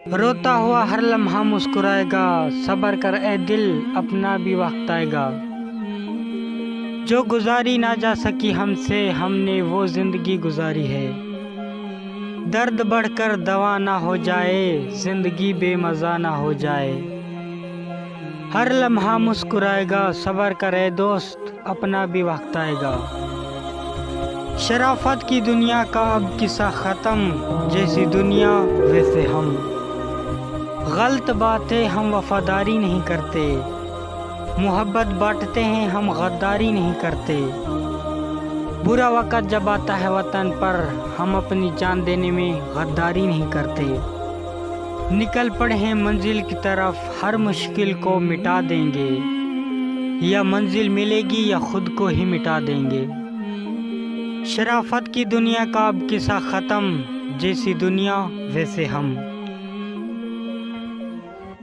روتا ہوا ہر لمحہ مسکرائے گا، صبر کر اے دل اپنا بھی وقت آئے گا۔ جو گزاری نہ جا سکی ہم سے، ہم نے وہ زندگی گزاری ہے۔ درد بڑھ کر دوا نہ ہو جائے، زندگی بے مزہ نہ ہو جائے۔ ہر لمحہ مسکرائے گا، صبر کر اے دوست اپنا بھی وقت آئے گا۔ شرافت کی دنیا کا اب قصہ ختم، جیسی دنیا ویسے ہم۔ غلط بات ہے ہم وفاداری نہیں کرتے، محبت بانٹتے ہیں ہم غداری نہیں کرتے۔ برا وقت جب آتا ہے وطن پر، ہم اپنی جان دینے میں غداری نہیں کرتے۔ نکل پڑے ہیں منزل کی طرف، ہر مشکل کو مٹا دیں گے۔ یا منزل ملے گی یا خود کو ہی مٹا دیں گے۔ شرافت کی دنیا کا اب قصہ ختم، جیسی دنیا ویسے ہم۔